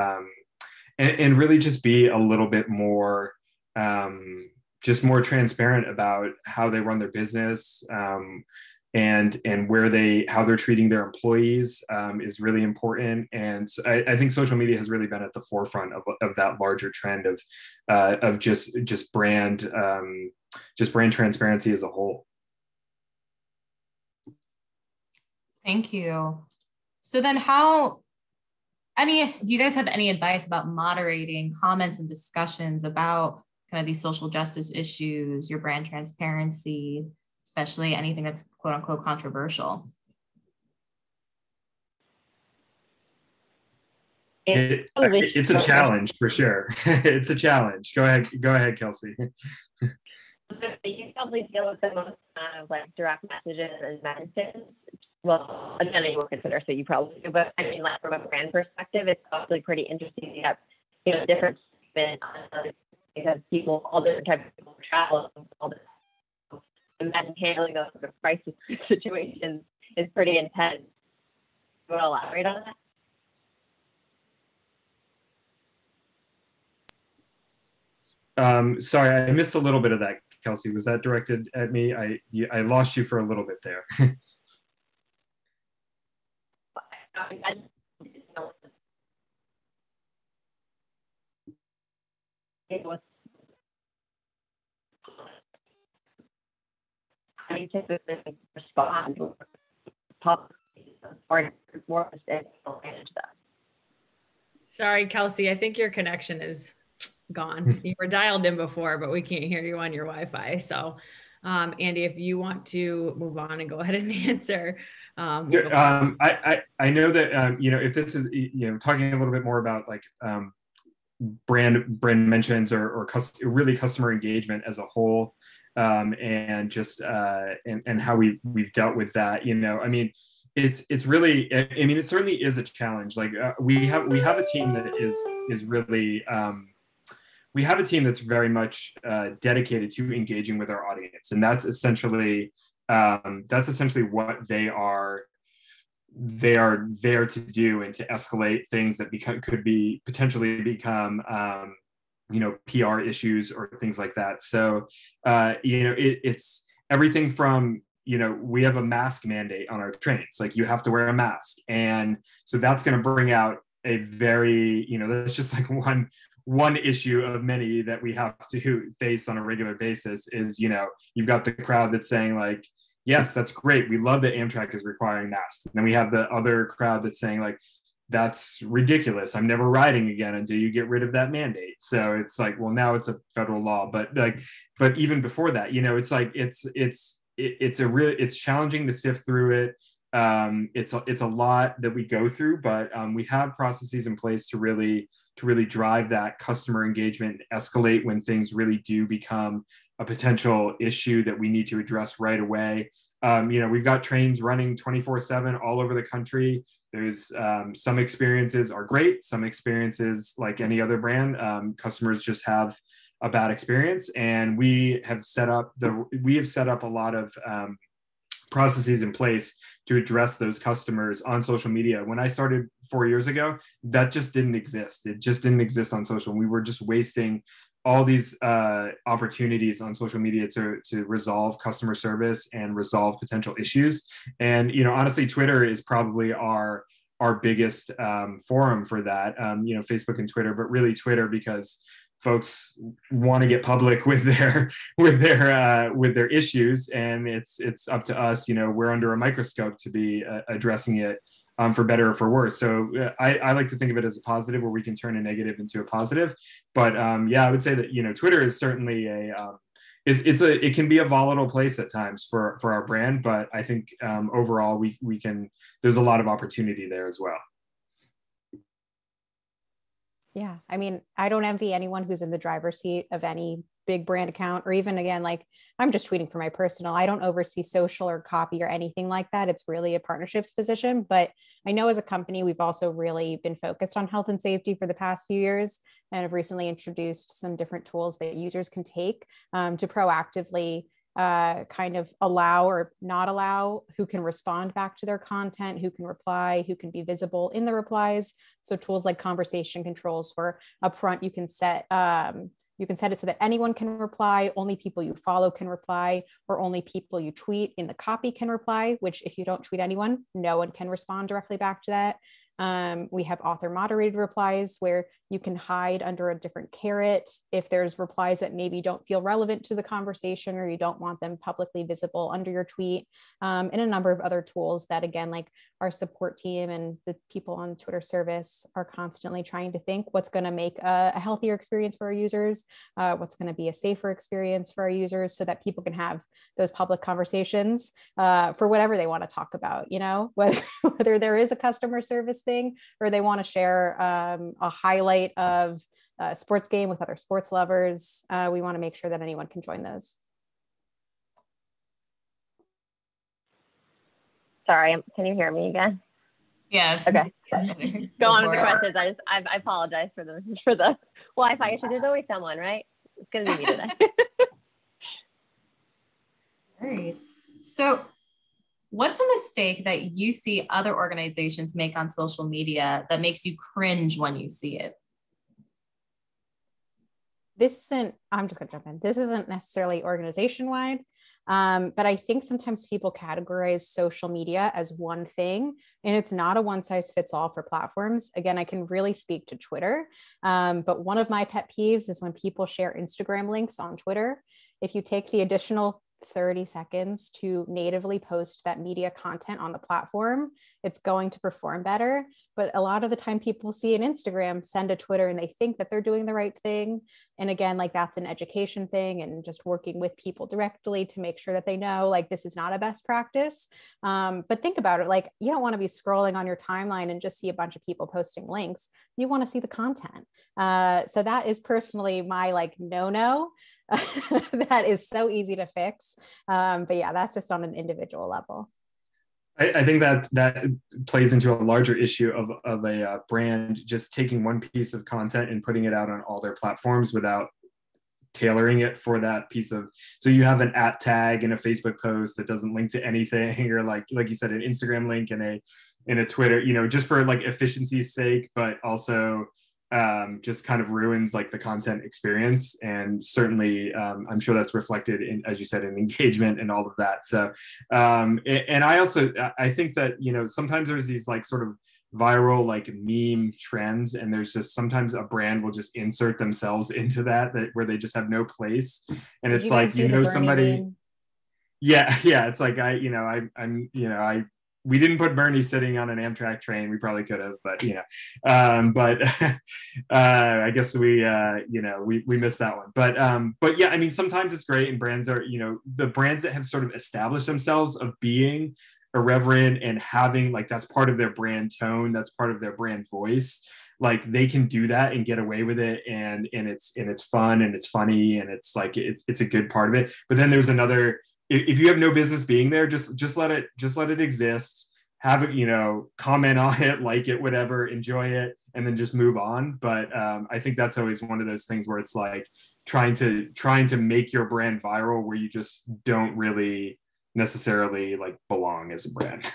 and really just be a little bit more, just more transparent about how they run their business and how they're treating their employees is really important. And so I think social media has really been at the forefront of that larger trend of just brand transparency as a whole. Thank you. So then do you guys have any advice about moderating comments and discussions about kind of these social justice issues, your brand transparency, especially anything that's quote unquote controversial? It's a challenge for sure. It's a challenge. Go ahead, Kelsey. You probably deal with the most of like direct messages and messages. Well, again, you will consider, so you probably do, but I mean, like, from a brand perspective, it's probably pretty interesting to have, different treatment because all different types of people travel, all this. Imagine handling those sort of crisis situations is pretty intense. You want to elaborate on that? Sorry, I missed a little bit of that, Kelsey. Was that directed at me? I lost you for a little bit there. How do you typically respond publicly or more manage that? Sorry, Kelsey, I think your connection is gone. You were dialed in before, but we can't hear you on your Wi-Fi. So, Andy, if you want to move on and go ahead and answer. I know that, if this is, talking a little bit more about like brand mentions or really customer engagement as a whole, and just and how we've dealt with that. I mean, it's really, I mean, it certainly is a challenge. Like we have a team that is really we have a team that's very much dedicated to engaging with our audience, and that's essentially what they are there to do, and to escalate things that could potentially become PR issues or things like that. So it's everything from, we have a mask mandate on our trains, like you have to wear a mask, and so that's going to bring out a very, that's just like one issue of many that we have to face on a regular basis. Is you've got the crowd that's saying like, yes, that's great, we love that Amtrak is requiring masks. And then we have the other crowd that's saying like, that's ridiculous, I'm never riding again until you get rid of that mandate. So it's like, well, now it's a federal law, but even before that, it's like it's challenging to sift through it. It's a lot that we go through, but we have processes in place to really drive that customer engagement, escalate when things really do become a potential issue that we need to address right away. We've got trains running 24/7 all over the country. There's some experiences are great, some experiences, like any other brand, customers just have a bad experience, and we have set up a lot of processes in place to address those customers on social media. When I started 4 years ago, that just didn't exist. It just didn't exist on social. We were just wasting all these opportunities on social media to resolve customer service and resolve potential issues. And honestly, Twitter is probably our biggest forum for that. Facebook and Twitter, but really Twitter, because folks want to get public with their issues, and it's up to us. We're under a microscope to be addressing it, for better or for worse. So I like to think of it as a positive, where we can turn a negative into a positive. But I would say that Twitter is certainly it can be a volatile place at times for our brand, but I think overall we can, there's a lot of opportunity there as well. Yeah. I mean, I don't envy anyone who's in the driver's seat of any big brand account, or even, again, like I'm just tweeting for my personal, I don't oversee social or copy or anything like that. It's really a partnerships position. But I know as a company, we've also really been focused on health and safety for the past few years, and have recently introduced some different tools that users can take to proactively kind of allow or not allow who can respond back to their content, who can reply, who can be visible in the replies. So tools like conversation controls, where upfront you can set it so that anyone can reply, only people you follow can reply, or only people you tweet in the copy can reply, which if you don't tweet anyone, no one can respond directly back to that. We have author moderated replies, where you can hide under a different caret if there's replies that maybe don't feel relevant to the conversation, or you don't want them publicly visible under your tweet, and a number of other tools that, again, like our support team and the people on Twitter service are constantly trying to think what's going to make a healthier experience for our users, what's going to be a safer experience for our users, so that people can have those public conversations for whatever they want to talk about, whether there is a customer service thing, or they want to share a highlight of a sports game with other sports lovers. We want to make sure that anyone can join those. Sorry, can you hear me again? Yes. Okay. Go on with the questions. I apologize for the Wi-Fi issue. There's always someone, right? It's gonna be me today. Nice. So what's a mistake that you see other organizations make on social media that makes you cringe when you see it? I'm just gonna jump in. This isn't necessarily organization-wide, but I think sometimes people categorize social media as one thing, and it's not a one-size-fits-all for platforms. Again, I can really speak to Twitter, but one of my pet peeves is when people share Instagram links on Twitter. If you take the additional 30 seconds to natively post that media content on the platform, it's going to perform better. But a lot of the time people see an Instagram, send a Twitter, and they think that they're doing the right thing. And again, like that's an education thing and just working with people directly to make sure that they know like this is not a best practice. But think about it, like you don't want to be scrolling on your timeline and just see a bunch of people posting links. You want to see the content. So that is personally my like no. That is so easy to fix. But yeah, that's just on an individual level. I think that plays into a larger issue of a brand just taking one piece of content and putting it out on all their platforms without tailoring it for that piece of. So you have an @ tag in a Facebook post that doesn't link to anything, or like you said, an Instagram link and a Twitter, just for like efficiency's sake, but also just kind of ruins like the content experience. And certainly I'm sure that's reflected in, as you said, in engagement and all of that. So and I think that sometimes there's these like sort of viral like meme trends, and there's just sometimes a brand will just insert themselves into that where they just have no place, and it's like somebody meme? yeah it's like we didn't put Bernie sitting on an Amtrak train. We probably could have, but I guess we missed that one. But yeah, I mean, sometimes it's great, and brands are, the brands that have sort of established themselves of being irreverent and having like that's part of their brand tone, that's part of their brand voice. Like they can do that and get away with it, and it's fun and it's funny and it's like it's a good part of it. But then there's another. If you have no business being there, just let it exist. Have it, comment on it, like it, whatever, enjoy it, and then just move on. But I think that's always one of those things where it's like trying to make your brand viral, where you just don't really necessarily like belong as a brand.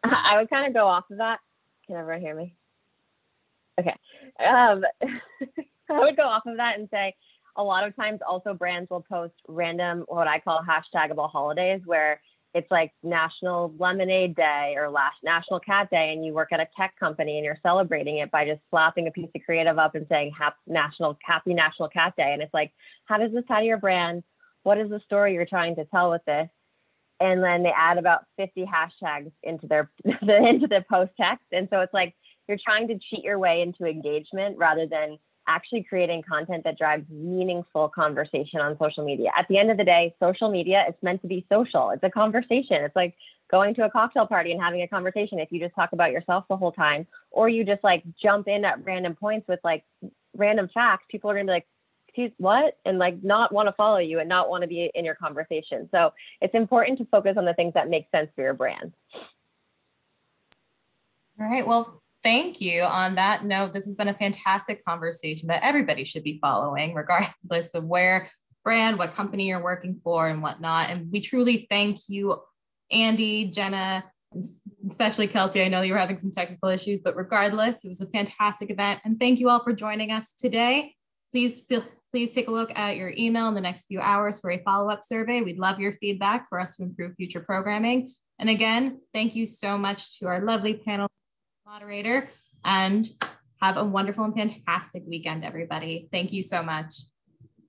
I would kind of go off of that. Can everyone hear me? Okay. I would go off of that and say, a lot of times also brands will post random, what I call hashtagable holidays, where it's like National Lemonade Day or National Cat Day, and you work at a tech company and you're celebrating it by just slapping a piece of creative up and saying Happy National Cat Day. And it's like, how does this tie to your brand? What is the story you're trying to tell with this? And then they add about 50 hashtags into their post text. And so it's like you're trying to cheat your way into engagement rather than actually creating content that drives meaningful conversation on social media. At the end of the day, social media is meant to be social. It's a conversation. It's like going to a cocktail party and having a conversation. If you just talk about yourself the whole time, or you just like jump in at random points with like random facts, people are gonna be like, excuse what? And like not want to follow you and not want to be in your conversation. So it's important to focus on the things that make sense for your brand. All right, well, thank you. On that note, this has been a fantastic conversation that everybody should be following, regardless of where brand, what company you're working for and whatnot. And we truly thank you, Andy, Jenna, and especially Kelsey. I know you were having some technical issues, but regardless, it was a fantastic event. And thank you all for joining us today. Please take a look at your email in the next few hours for a follow-up survey. We'd love your feedback for us to improve future programming. And again, thank you so much to our lovely panel moderator, and have a wonderful and fantastic weekend, everybody. Thank you so much.